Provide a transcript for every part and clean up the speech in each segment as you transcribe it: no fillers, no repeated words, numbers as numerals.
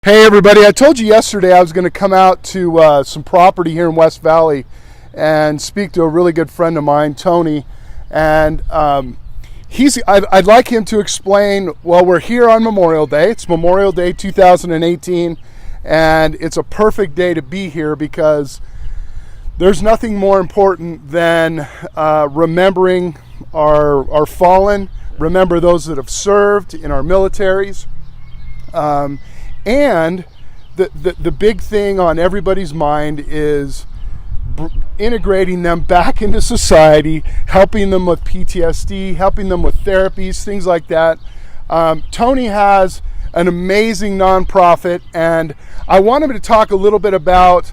Hey everybody, I told you yesterday I was going to come out to some property here in West Valley and speak to a really good friend of mine, Tony, and I'd like him to explain, well, we're here on Memorial Day. It's Memorial Day 2018, and it's a perfect day to be here because there's nothing more important than remembering our fallen, remember those that have served in our militaries. And the big thing on everybody's mind is integrating them back into society, helping them with PTSD, helping them with therapies, things like that. Tony has an amazing nonprofit, and I want him to talk a little bit about,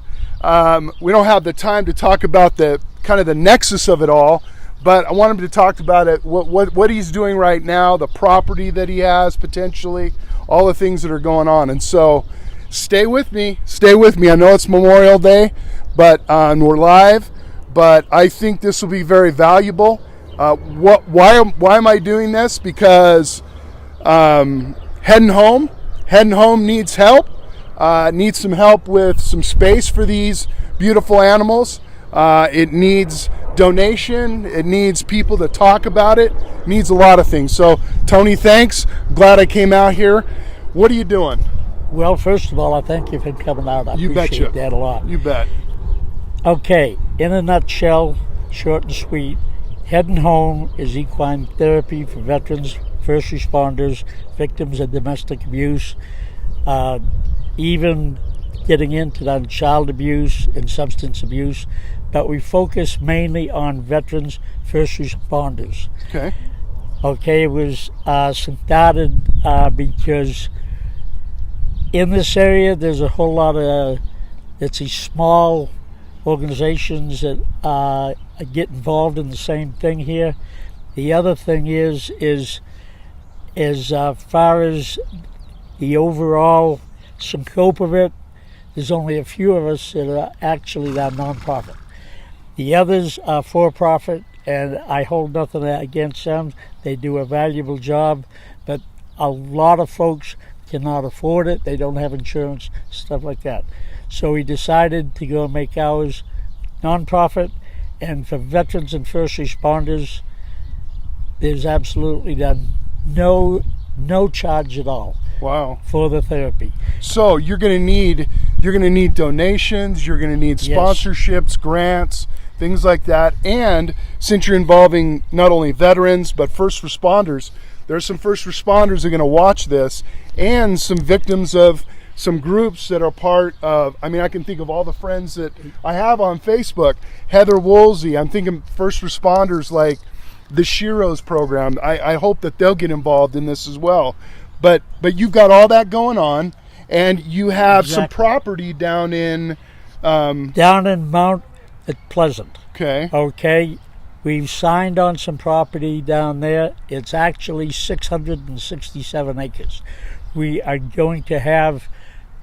we don't have the time to talk about the kind of the nexus of it all, but I want him to talk about it, what he's doing right now, the property that he has potentially, all the things that are going on. And so stay with me. I know it's Memorial Day, but we're live, but I think this will be very valuable. Why am I doing this? Because Headin Home needs help, needs some help with some space for these beautiful animals. It needs donation, it needs people to talk about it, needs a lot of things. So Tony, thanks, glad I came out here. What are you doing? Well, first of all, I thank you for coming out. I appreciate that a lot. You bet. Okay, in a nutshell, short and sweet, Headin Home is equine therapy for veterans, first responders, victims of domestic abuse, even getting into that child abuse and substance abuse, but we focus mainly on veterans, first responders. Okay, it was started because in this area there's a whole lot of it's these small organizations that get involved in the same thing here. The other thing is as far as the overall scope of it, there's only a few of us that are actually that nonprofit. The others are for-profit, and I hold nothing against them. They do a valuable job, but a lot of folks cannot afford it. They don't have insurance, stuff like that. So we decided to go make ours nonprofit, and for veterans and first responders, there's absolutely no charge at all. Wow. For the therapy. So you're going to need donations, you're going to need sponsorships, yes, grants, things like that. And since you're involving not only veterans but first responders, there's some first responders that are going to watch this, and some victims of some groups that are part of, I mean, I can think of all the friends that I have on Facebook. Heather Woolsey, I'm thinking first responders like the Shiro's program. I hope that they'll get involved in this as well. But you've got all that going on, and you have some property down in Mount Pleasant. Okay. We've signed on some property down there. It's actually 667 acres. We are going to have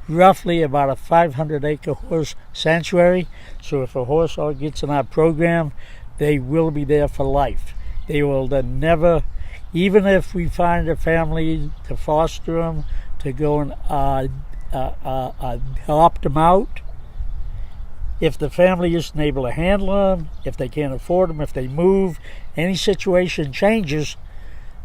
roughly about a 500-acre horse sanctuary. So if a horse all gets in our program, they will be there for life. They will then never, even if we find a family to foster them, to go and adopt them out, if the family isn't able to handle them, if they can't afford them, if they move, any situation changes,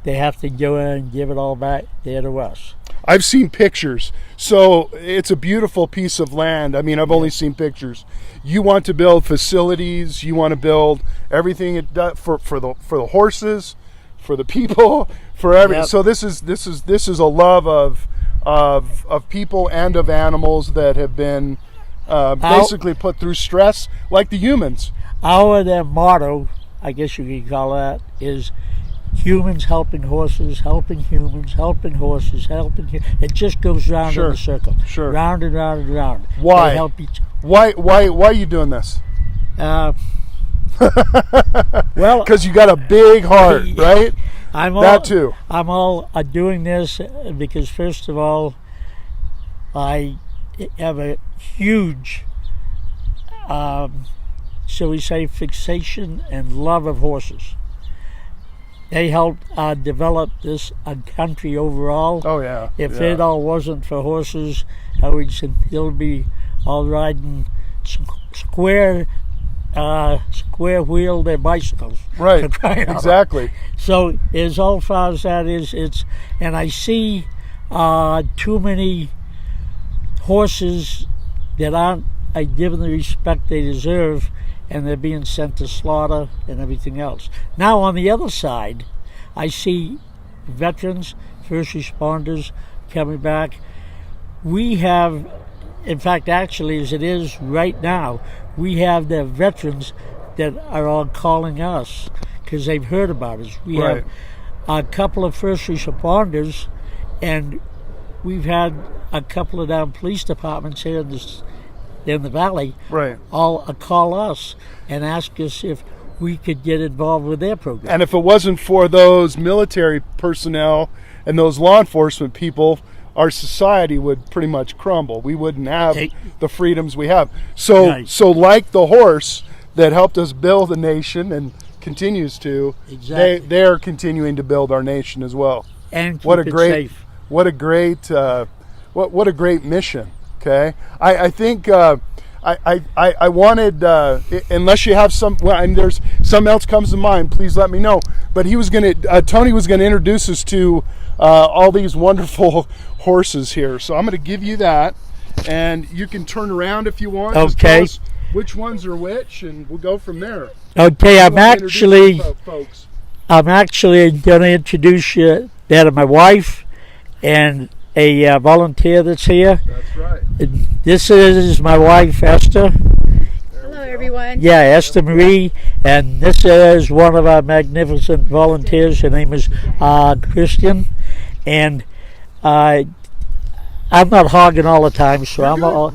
they have to go in and give it all back there to us. I've seen pictures. So it's a beautiful piece of land. I mean, I've only seen pictures. You want to build facilities, you want to build everything it does for the horses, for the people, for everything. Yep. So this is a love of people and of animals that have been basically put through stress, like the humans. Our motto, I guess you could call that, is humans helping horses, helping humans, helping horses, helping. It just goes round in a circle, round and round and round. Why? They help each. Why are you doing this? Well, because you got a big heart, right? I'm all doing this because, first of all, I have a huge, shall we say, fixation and love of horses. They helped develop this country overall. Oh yeah. If it all wasn't for horses, I would still be all riding square wheeled bicycles. Right. Exactly. So as all far as that is, and I see too many horses that aren't given the respect they deserve, and they're being sent to slaughter and everything else. Now on the other side, I see veterans, first responders coming back. We have, in fact, actually, as it is right now, we have the veterans that are all calling us because they've heard about us. We have a couple of first responders, and we've had a couple of down police departments here in the valley all call us and ask us if we could get involved with their program. And if it wasn't for those military personnel and those law enforcement people, our society would pretty much crumble. We wouldn't have the freedoms we have. So like the horse that helped us build a nation and continues to, they're continuing to build our nation as well. And keep it safe. What a great mission. Okay, I think I wanted, unless you have and there's something else comes to mind, please let me know. But Tony was gonna introduce us to all these wonderful horses here. So I'm gonna give you that, and you can turn around if you want. Okay. Just tell us which ones are which, and we'll go from there. Okay, I'm actually gonna introduce you that of my wife and a volunteer that's here. That's right. This is my wife, Esther. Hello, everyone. Yeah, Esther Marie. And this is one of our magnificent volunteers. Her name is Christian. And I'm not hogging all the time, so No.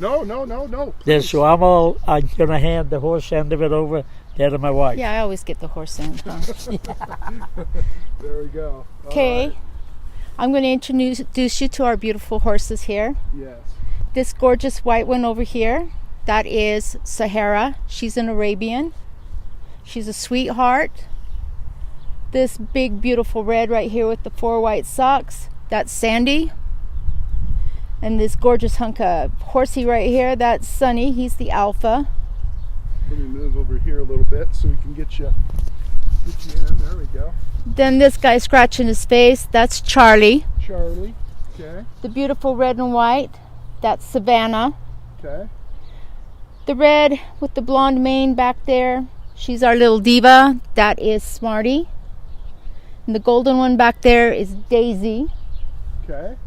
So I'm all going to hand the horse end of it over to my wife. Yeah, I always get the horse in. Huh? There we go. Okay. Right. I'm going to introduce you to our beautiful horses here. Yes. This gorgeous white one over here, that is Sahara. She's an Arabian. She's a sweetheart. This big, beautiful red right here with the 4 white socks, that's Sandy. And this gorgeous hunk of horsey right here, that's Sunny. He's the alpha. Let me move over here a little bit so we can get you in. There we go. Then this guy scratching his face, that's Charlie. Charlie, okay. The beautiful red and white, that's Savannah. Okay. The red with the blonde mane back there, she's our little diva, that is Smarty. And the golden one back there is Daisy. Okay.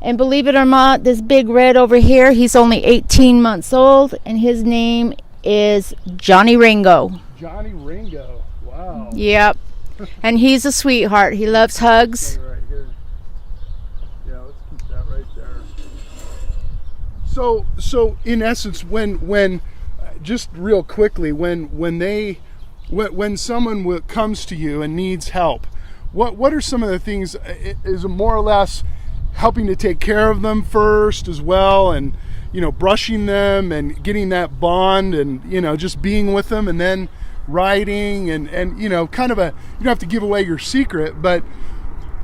And believe it or not, this big red over here, he's only 18 months old, and his name is Johnny Ringo. Johnny Ringo, wow. Yep. And he's a sweetheart. He loves hugs. Right here. Yeah, let's keep that right there. So in essence, when just real quickly, when someone comes to you and needs help, what are some of the things? Is it more or less helping to take care of them first as well, and brushing them and getting that bond, and just being with them, and then riding and kind of you don't have to give away your secret, but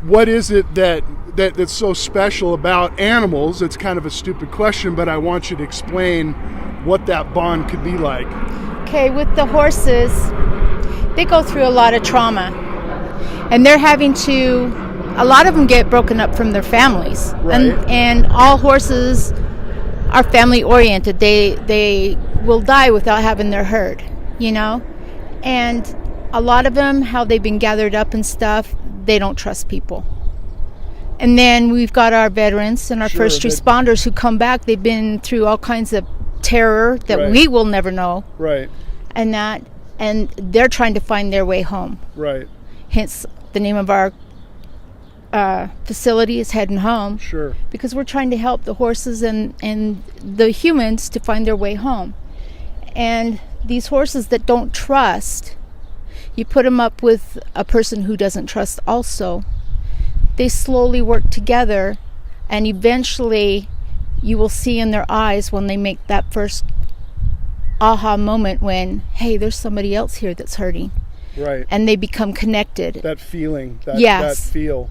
what is it that's so special about animals? It's kind of a stupid question, but I want you to explain what that bond could be like. Okay, with the horses, they go through a lot of trauma, and they're having to, a lot of them get broken up from their families. Right. And all horses are family oriented. They will die without having their herd, and a lot of them, how they've been gathered up and stuff, they don't trust people. And then we've got our veterans and our first responders who come back. They've been through all kinds of terror that we will never know. Right. And they're trying to find their way home. Right. Hence the name of our facility is Headin' Home. Sure. Because we're trying to help the horses and the humans to find their way home. And these horses that don't trust, you put them up with a person who doesn't trust also. They slowly work together, and eventually you will see in their eyes when they make that first aha moment when, hey, there's somebody else here that's hurting. Right. and they become connected. That feeling, that feel,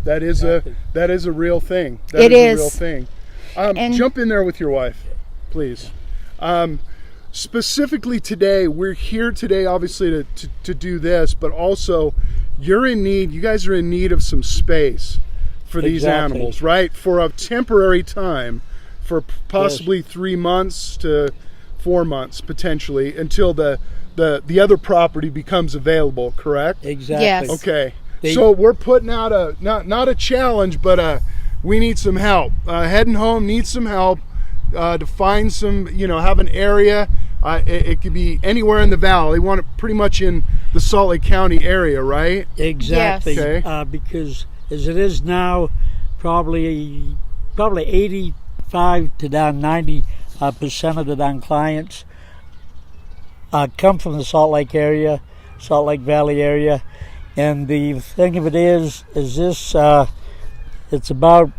that is a real thing. That is a real thing. Jump in there with your wife, please. Specifically today, we're here today, obviously, to do this, but also you guys are in need of some space for these animals, right? For a temporary time, for possibly 3 months to 4 months, potentially, until the other property becomes available, correct? Exactly. Yes. Okay. So we're putting out not a challenge, but we need some help. Headin' Home needs some help to find some, have an area. It could be anywhere in the valley. We want it pretty much in the Salt Lake County area, right? Exactly. Yes. Okay. Because as it is now, probably 85 to down 90% of the clients come from the Salt Lake area, Salt Lake Valley area. And the thing of it is this, it's about,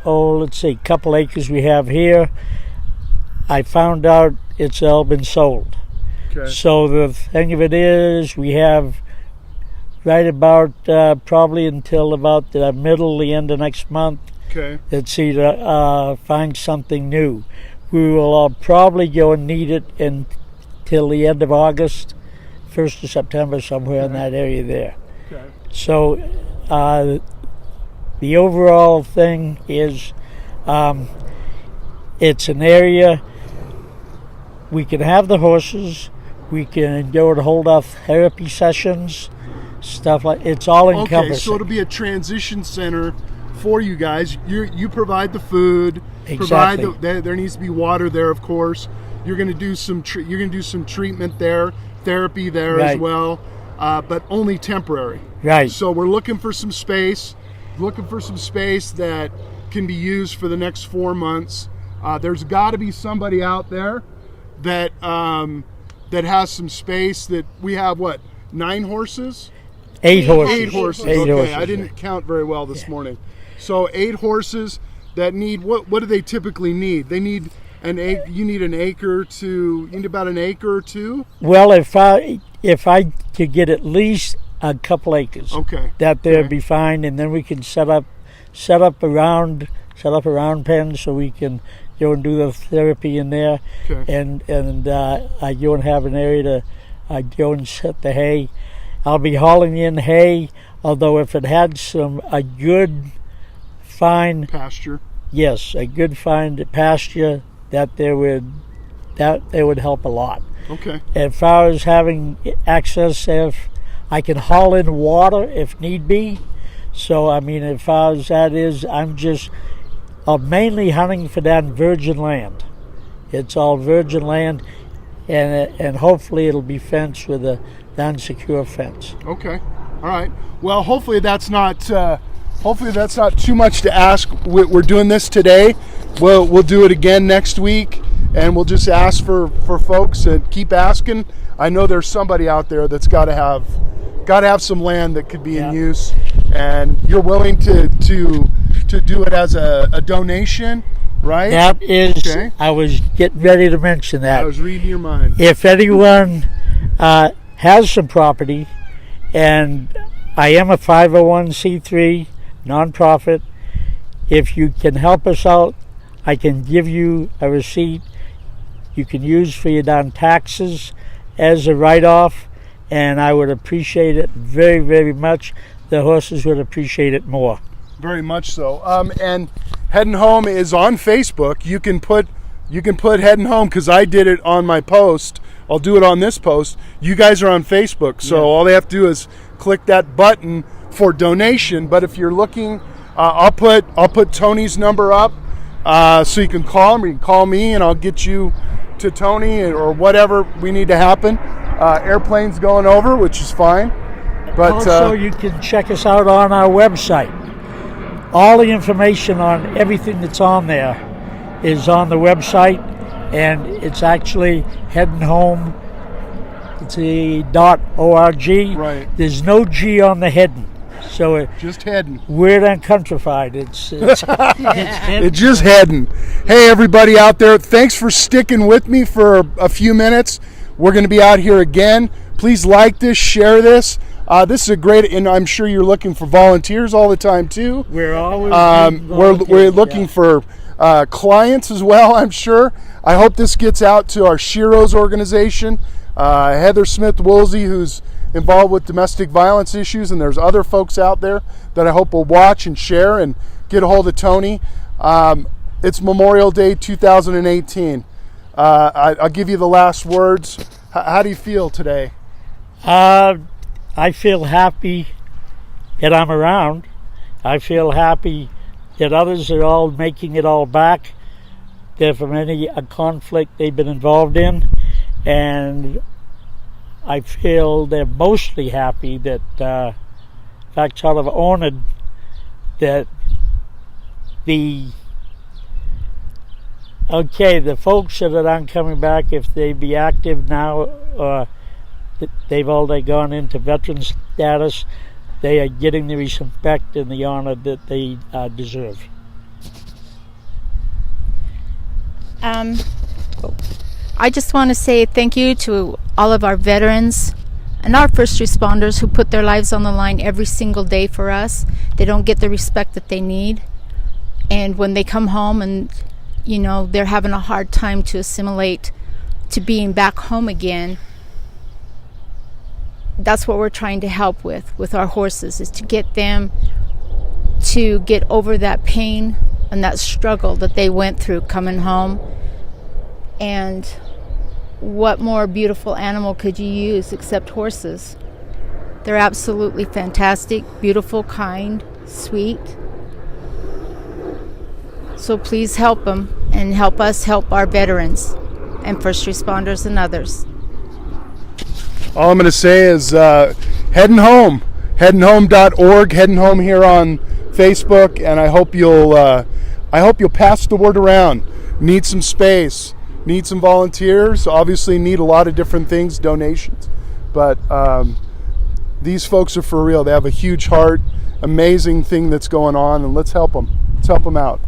a couple acres we have here. I found out it's all been sold. Okay. So the thing of it is, we have right about probably until about the end of next month. Okay. Let's see to find something new. We will probably go and need it until the end of August, 1st of September, somewhere in that area there. Okay. So the overall thing is it's an area we can have the horses, we can go and hold off therapy sessions, stuff like it's all encompassing. Okay, so it'll be a transition center for you guys. You provide the food, exactly. There needs to be water there, of course. You're going to do some treatment there, therapy there as well, but only temporary. Right. So we're looking for some space that can be used for the next 4 months. There's got to be somebody out there that has some space. That we have 9 horses? 8 horses. 8 horses. Okay, I didn't count very well this morning. So 8 horses that need what do they typically need? They need you need about an acre or two? Well, if I could get at least a couple acres, that there'd be fine, and then we can set up a round pen so we can go and do the therapy in there, and I go and have an area to go and set the hay. I'll be hauling in hay, although if it had a good fine pasture, a good fine pasture, that would help a lot. Okay. As far as having access, if I can haul in water if need be. So I mean, as far as that is, I'm just mainly hunting for that virgin land. It's all virgin land, and hopefully it'll be fenced with a non-secure fence. Okay, all right. Well, hopefully that's not too much to ask. We're doing this today. We'll do it again next week, and we'll just ask for folks and keep asking. I know there's somebody out there that's got to have some land that could be in use, and you're willing to do it as a donation, right? That is, I was getting ready to mention that. I was reading your mind. If anyone has some property, and I am a 501c3 nonprofit, if you can help us out, I can give you a receipt you can use for your taxes as a write-off, and I would appreciate it very, very much. The horses would appreciate it more. Very much so. And Headin' Home is on Facebook. You can put Headin' Home, because I did it on my post. I'll do it on this post. You guys are on Facebook, so all they have to do is click that button for donation. But if you're looking, I'll put Tony's number up, so you can call him. Or you can call me, and I'll get you to Tony or whatever we need to happen. Airplane's going over, which is fine. But also, you can check us out on our website. All the information on everything that's on there is on the website, and it's actually Headin' Home. It's .org. Right. There's no G on the Headin', so just Headin'. Weird and countrified. It's it's just Headin'. Hey, everybody out there! Thanks for sticking with me for a few minutes. We're going to be out here again. Please like this, share this. This is a great, and I'm sure you're looking for volunteers all the time too. We're always we're looking for clients as well, I'm sure. I hope this gets out to our Sheroes organization, Heather Smith-Woolsey, who's involved with domestic violence issues, and there's other folks out there that I hope will watch and share and get a hold of Tony. It's Memorial Day 2018. I'll give you the last words. How do you feel today? I feel happy that I'm around. I feel happy that others are all making it all back. That from any conflict they've been involved in, and I feel they're mostly happy that, in fact, sort of honored that the folks that aren't coming back, if they be active now, they've already gone into veteran status, they are getting the respect and the honor that they deserve. I just want to say thank you to all of our veterans and our first responders who put their lives on the line every single day for us. They don't get the respect that they need. And when they come home and, they're having a hard time to assimilate to being back home again, that's what we're trying to help with our horses, is to get them to get over that pain and that struggle that they went through coming home. And what more beautiful animal could you use except horses? They're absolutely fantastic, beautiful, kind, sweet. So please help them and help us help our veterans and first responders and others. All I'm going to say is Headin' Home, headinhome.org, Headin' Home here on Facebook, and I hope you'll pass the word around. Need some space, need some volunteers, obviously need a lot of different things, donations, but these folks are for real. They have a huge heart, amazing thing that's going on, and let's help them out.